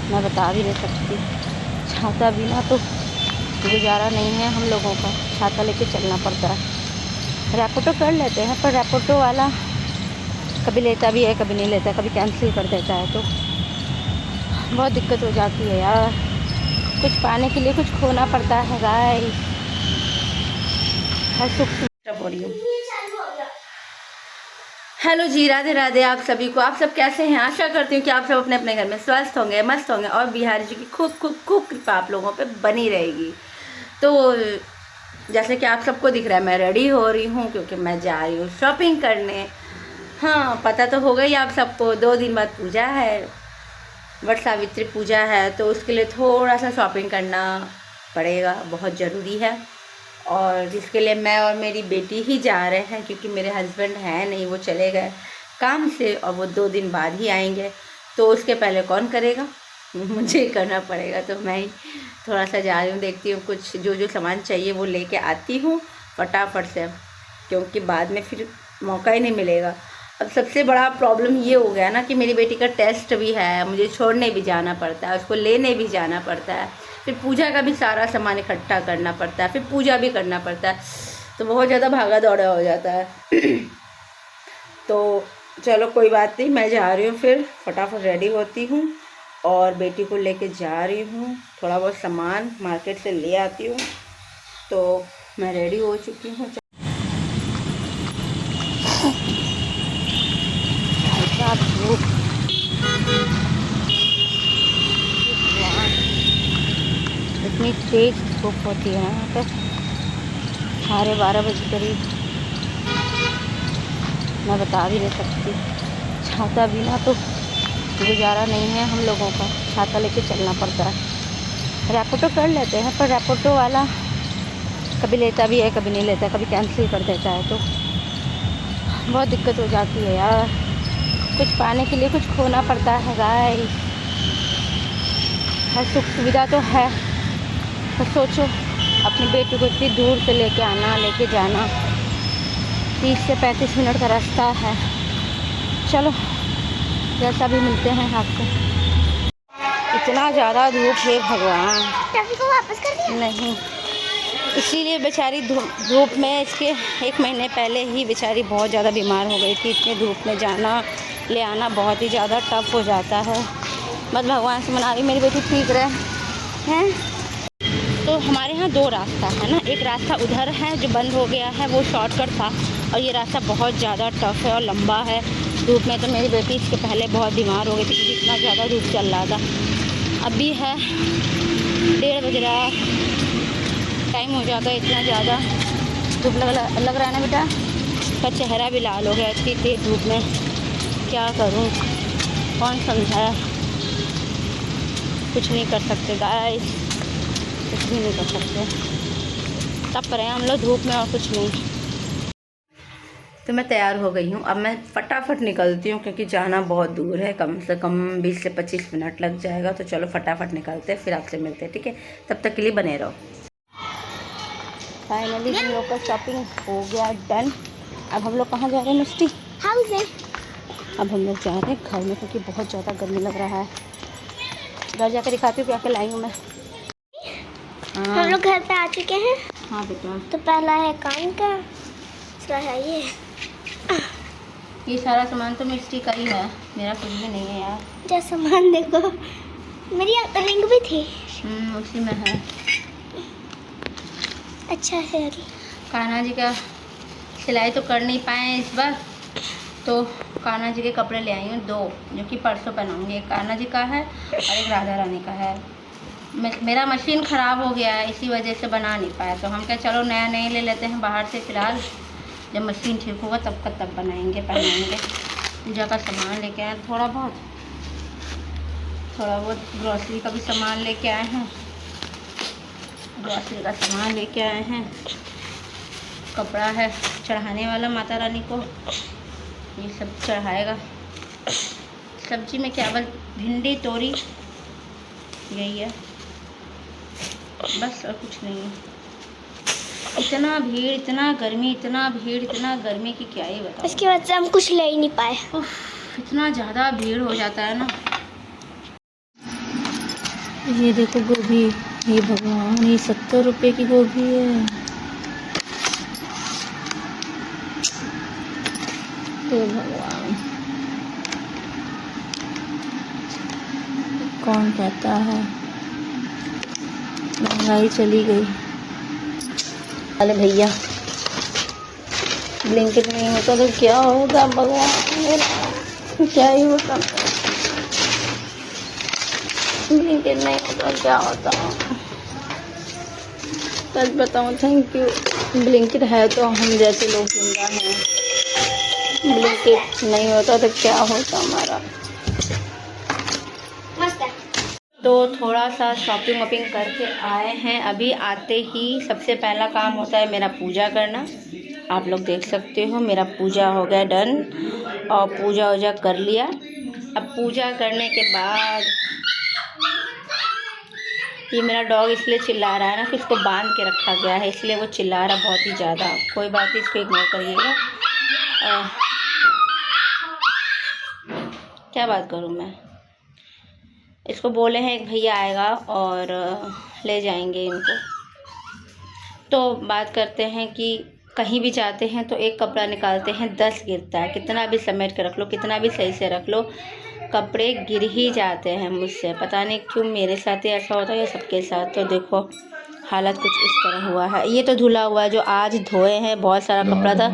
मैं बता भी नहीं सकती। छाता बिना तो गुजारा नहीं है हम लोगों का, छाता लेके चलना पड़ता है। रैपिडो कर लेते हैं पर रैपिडो वाला कभी लेता भी है कभी नहीं लेता, कभी कैंसिल कर देता है, तो बहुत दिक्कत हो जाती है यार। कुछ पाने के लिए कुछ खोना पड़ता है गाइस। हर सुख सुविधा हो रही हूँ। हेलो जी, राधे राधे आप सभी को। आप सब कैसे हैं? आशा करती हूँ कि आप सब अपने अपने घर में स्वस्थ होंगे, मस्त होंगे और बिहारी जी की खूब खूब खूब कृपा आप लोगों पे बनी रहेगी। तो जैसे कि आप सबको दिख रहा है मैं रेडी हो रही हूँ क्योंकि मैं जा रही हूँ शॉपिंग करने। हाँ, पता तो होगा ही आप सबको, 2 दिन बाद पूजा है, वट सावित्री पूजा है, तो उसके लिए थोड़ा सा शॉपिंग करना पड़ेगा, बहुत ज़रूरी है। और जिसके लिए मैं और मेरी बेटी ही जा रहे हैं क्योंकि मेरे हस्बैंड हैं नहीं, वो चले गए काम से और वो 2 दिन बाद ही आएंगे, तो उसके पहले कौन करेगा? मुझे ही करना पड़ेगा। तो मैं ही थोड़ा सा जा रही हूँ, देखती हूँ कुछ जो जो सामान चाहिए वो लेके आती हूँ फटाफट से, क्योंकि बाद में फिर मौका ही नहीं मिलेगा। अब सबसे बड़ा प्रॉब्लम ये हो गया ना कि मेरी बेटी का टेस्ट भी है, मुझे छोड़ने भी जाना पड़ता है, उसको लेने भी जाना पड़ता है, फिर पूजा का भी सारा सामान इकट्ठा करना पड़ता है, फिर पूजा भी करना पड़ता है, तो बहुत ज़्यादा भागा दौड़ा हो जाता है। तो चलो कोई बात नहीं, मैं जा रही हूँ, फिर फटाफट रेडी होती हूँ और बेटी को लेके जा रही हूँ। थोड़ा बहुत सामान मार्केट से ले आती हूँ। तो मैं रेडी हो चुकी हूँ। इतनी तेज धूप होती है यहाँ पर 12:30 बजे करीब, मैं बता भी नहीं सकती। छाता बिना तो गुजारा नहीं है हम लोगों का, छाता लेके चलना पड़ता है। रैपिडो कर लेते हैं पर रैपिडो वाला कभी लेता भी है कभी नहीं लेता, कभी कैंसिल कर देता है, तो बहुत दिक्कत हो जाती है यार। कुछ पाने के लिए कुछ खोना पड़ता है गाइस। हर सुख सुविधा तो है, तो सोचो अपनी बेटी को इतनी दूर से लेके आना लेके जाना, 30 से 35 मिनट का रास्ता है। चलो जैसा भी मिलते हैं आपसे। इतना ज़्यादा धूप है भगवान, को वापस कर दिया? नहीं, इसीलिए बेचारी धूप में, इसके 1 महीने पहले ही बेचारी बहुत ज़्यादा बीमार हो गई थी। इतनी धूप में जाना ले आना बहुत ही ज़्यादा टफ हो जाता है। बस भगवान से मना रही मेरी बेटी ठीक रहे हैं। तो हमारे यहाँ 2 रास्ता है ना, एक रास्ता उधर है जो बंद हो गया है, वो शॉर्टकट था, और ये रास्ता बहुत ज़्यादा टफ है और लंबा है। धूप में तो मेरी बेटी इसके पहले बहुत बीमार हो गई थी क्योंकि इतना ज़्यादा धूप चल रहा था। अभी है 1:30 बज रहा, टाइम हो जाता है, इतना ज़्यादा धूप लग रहा है ना बेटा, उसका चेहरा भी लाल हो गया इतनी तेज़ धूप में। क्या करूँ, कौन समझाया? कुछ नहीं कर सकते गाइस, कुछ भी नहीं कर सकते, तब रहे हम लोग धूप में और कुछ नहीं। तो मैं तैयार हो गई हूँ, अब मैं फटाफट निकलती हूँ क्योंकि जाना बहुत दूर है, कम से कम 20 से 25 मिनट लग जाएगा। तो चलो फटाफट निकलते हैं, फिर आपसे मिलते हैं, ठीक है? तब तक के लिए बने रहो। फाइनली हम लोग का शॉपिंग हो गया डन। अब हम लोग कहाँ जा रहे हैं मिस्टी? हाउस है। अब हम लोग जा रहे हैं घर में क्योंकि बहुत ज़्यादा गर्मी लग रहा है। घर जाकर दिखाती हूँ क्या क्या लाई हूँ मैं। हाँ, हम लोग घर पे आ चुके हैं। हाँ बेटा, तो पहला है कान का, दूसरा है ये सारा सामान तो मिस्टी का ही है, मेरा कुछ भी नहीं है यार। जो सामान देखो, मेरी रिंग भी थी उसी में है। अच्छा है। कान्हा जी का सिलाई तो कर नहीं पाए इस बार, तो कान्हा जी के कपड़े ले आई हूँ 2, जो कि परसों पहनाऊँगी। एक कान्हा जी का है और एक राधा रानी का है। मेरा मशीन ख़राब हो गया है, इसी वजह से बना नहीं पाया, तो हम क्या चलो नया नहीं ले लेते हैं बाहर से फ़िलहाल, जब मशीन ठीक होगा तब का तब बनाएंगे पहनाएंगे। पूजा का सामान लेके आए, थोड़ा बहुत ग्रॉसरी का भी सामान लेके आए हैं, ग्रॉसरी का सामान लेके आए हैं। कपड़ा है चढ़ाने वाला माता रानी को, ये सब चढ़ाएगा। सब्जी में क्या बस भिंडी तोरी यही है बस, और कुछ नहीं है। इतना भीड़, इतना गर्मी, इतना भीड़, इतना गर्मी की क्या ही बताऊं। इसकी वजह से हम कुछ ले ही नहीं पाए। इतना ज़्यादा भीड़ हो जाता है ना। ये देखो गोभी, ये भगवान, ये 70 रुपए की गोभी है। हे भगवान, कौन कहता है, महंगाई चली गई। अरे भैया, ब्लिंकिट नहीं होता तो क्या होगा भगवान मेरा, क्या ही होता। ब्लिंकिट नहीं होता क्या होता। सच बताऊँ, थैंक यू। ब्लिंकिट है तो हम जैसे लोग जिंदा हैं। ब्लिंकिट नहीं होता तो क्या होता हमारा। तो थोड़ा सा शॉपिंग वॉपिंग करके आए हैं। अभी आते ही सबसे पहला काम होता है मेरा पूजा करना। आप लोग देख सकते हो मेरा पूजा हो गया डन, और पूजा वूजा कर लिया। अब पूजा करने के बाद ये मेरा डॉग इसलिए चिल्ला रहा है ना कि उसको बांध के रखा गया है, इसलिए वो चिल्ला रहा बहुत ही ज़्यादा। कोई बात नहीं, इसको इग्नोर करिएगा। क्या बात करूँ मैं, इसको बोले हैं एक भैया आएगा और ले जाएंगे इनको। तो बात करते हैं कि कहीं भी जाते हैं तो एक कपड़ा निकालते हैं 10 गिरता है। कितना भी समेट के रख लो, कितना भी सही से रख लो, कपड़े गिर ही जाते हैं मुझसे। पता नहीं क्यों मेरे साथ ही ऐसा होता है या सबके साथ। तो देखो हालत कुछ इस तरह हुआ है। ये तो धुला हुआ है, जो आज धोए हैं। बहुत सारा कपड़ा था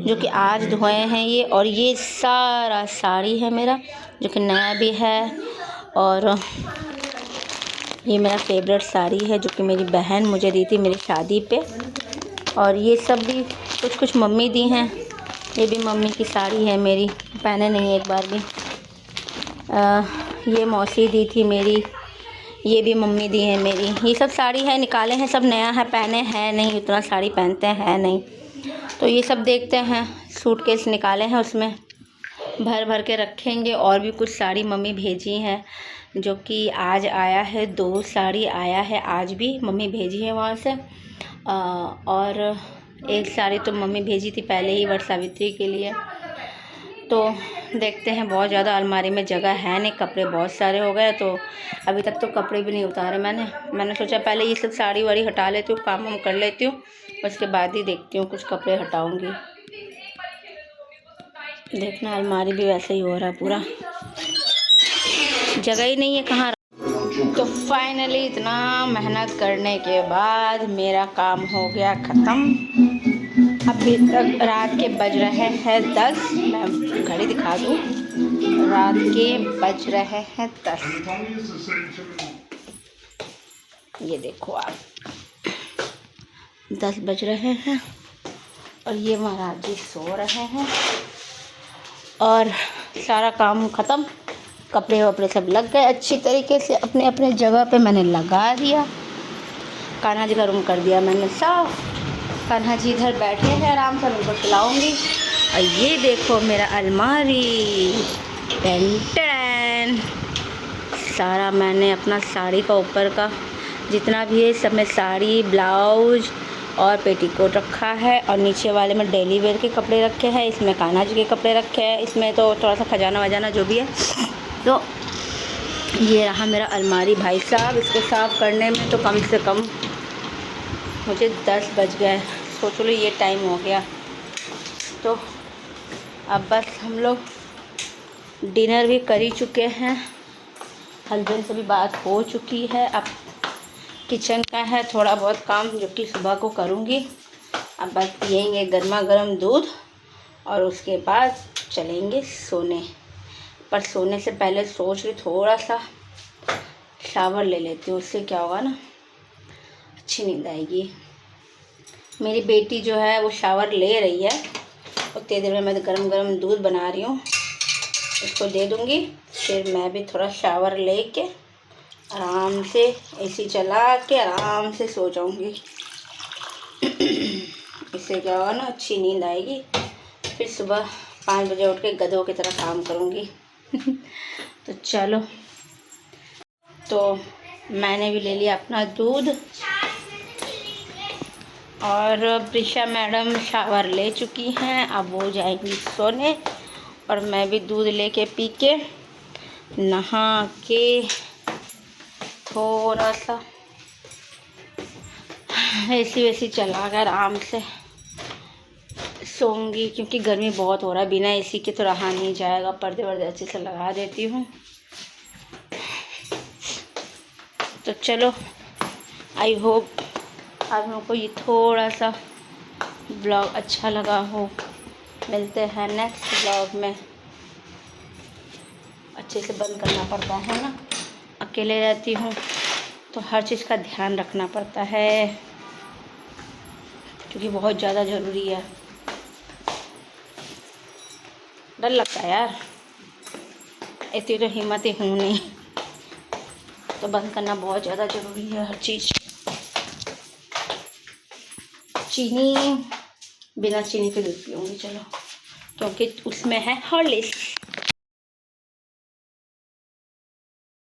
जो कि आज धोए हैं ये। और ये सारा साड़ी है मेरा, जो कि नया भी है। और ये मेरा फेवरेट साड़ी है जो कि मेरी बहन मुझे दी थी मेरी शादी पे। और ये सब भी कुछ कुछ मम्मी दी हैं। ये भी मम्मी की साड़ी है मेरी, पहने नहीं एक बार भी। ये मौसी दी थी मेरी, ये भी मम्मी दी है मेरी। ये सब साड़ी है, निकाले हैं, सब नया है, पहने हैं नहीं, उतना साड़ी पहनते हैं नहीं। तो ये सब देखते हैं, सूटकेस निकाले हैं, उसमें भर भर के रखेंगे। और भी कुछ साड़ी मम्मी भेजी हैं जो कि आज आया है। 2 साड़ी आया है आज भी, मम्मी भेजी है वहाँ से। और एक साड़ी तो मम्मी भेजी थी पहले ही वट सावित्री के लिए। तो देखते हैं, बहुत ज़्यादा अलमारी में जगह है नहीं, कपड़े बहुत सारे हो गए। तो अभी तक तो कपड़े भी नहीं उतारे मैंने सोचा पहले ये सब साड़ी वाड़ी हटा लेती हूँ, काम वाम कर लेती हूँ, उसके बाद ही देखती हूँ कुछ कपड़े हटाऊँगी। देखना अलमारी भी वैसे ही हो रहा है, पूरा जगह ही नहीं है कहाँ। तो फाइनली इतना मेहनत करने के बाद मेरा काम हो गया ख़त्म। अभी तक रात के बज रहे हैं 10। मैं घड़ी दिखा दूँ, रात के बज रहे हैं 10। ये देखो आप, 10 बज रहे हैं और ये महाराज जी सो रहे हैं। और सारा काम ख़त्म, कपड़े वपड़े सब लग गए अच्छी तरीके से अपने अपने जगह पे मैंने लगा दिया। कान्हा जी का रूम कर दिया मैंने साफ। कान्हा जी इधर बैठे हैं आराम से, उनको खिलाऊंगी। और ये देखो मेरा अलमारी, टेन सारा मैंने अपना साड़ी का ऊपर का जितना भी है सब में साड़ी, ब्लाउज और पेटीकोट रखा है। और नीचे वाले में डेली वेयर के कपड़े रखे हैं, इसमें कान्हा जी के कपड़े रखे हैं, इसमें तो थोड़ा सा खजाना वजाना जो भी है। तो ये रहा मेरा अलमारी भाई साहब। इसको साफ़ करने में तो कम से कम मुझे 10 बज गए। सोच लो ये टाइम हो गया। तो अब बस हम लोग डिनर भी कर ही चुके हैं, हस्बैंड से भी बात हो चुकी है। अब किचन का है थोड़ा बहुत काम जो कि सुबह को करूँगी। अब बस पिएंगे गर्मा गर्म दूध और उसके बाद चलेंगे सोने। पर सोने से पहले सोच रही थोड़ा सा शावर ले लेती हूँ, उससे क्या होगा ना अच्छी नींद आएगी। मेरी बेटी जो है वो शावर ले रही है, उतनी देर में मैं गरम गरम दूध बना रही हूँ, उसको दे दूँगी। फिर मैं भी थोड़ा शावर लेके आराम से एसी चला के आराम से सो जाऊँगी। इससे क्या होगा ना अच्छी नींद आएगी। फिर सुबह 5 बजे उठ के गधों की तरह काम करूँगी। तो चलो, तो मैंने भी ले लिया अपना दूध और प्रिशा मैडम शावर ले चुकी हैं। अब वो जाएंगी सोने और मैं भी दूध लेके पी के नहा के थोड़ा सा एसी वैसी चला कर आराम से सोऊंगी, क्योंकि गर्मी बहुत हो रहा है, बिना एसी के तो रहा नहीं जाएगा। पर्दे वर्दे अच्छे से लगा देती हूँ। तो चलो, आई होप आप लोगों को ये थोड़ा सा ब्लॉग अच्छा लगा हो। मिलते हैं नेक्स्ट ब्लॉग में। अच्छे से बंद करना पड़ता है ना, अकेले रहती हूँ तो हर चीज़ का ध्यान रखना पड़ता है, क्योंकि बहुत ज़्यादा ज़रूरी है। डर लगता है यार, इतनी तो हिम्मत ही हूँ नहीं, तो बंद करना बहुत ज़्यादा ज़रूरी है हर चीज़। चीनी, बिना चीनी के दूध पीऊँगी चलो, क्योंकि उसमें है हॉर्लिक्स।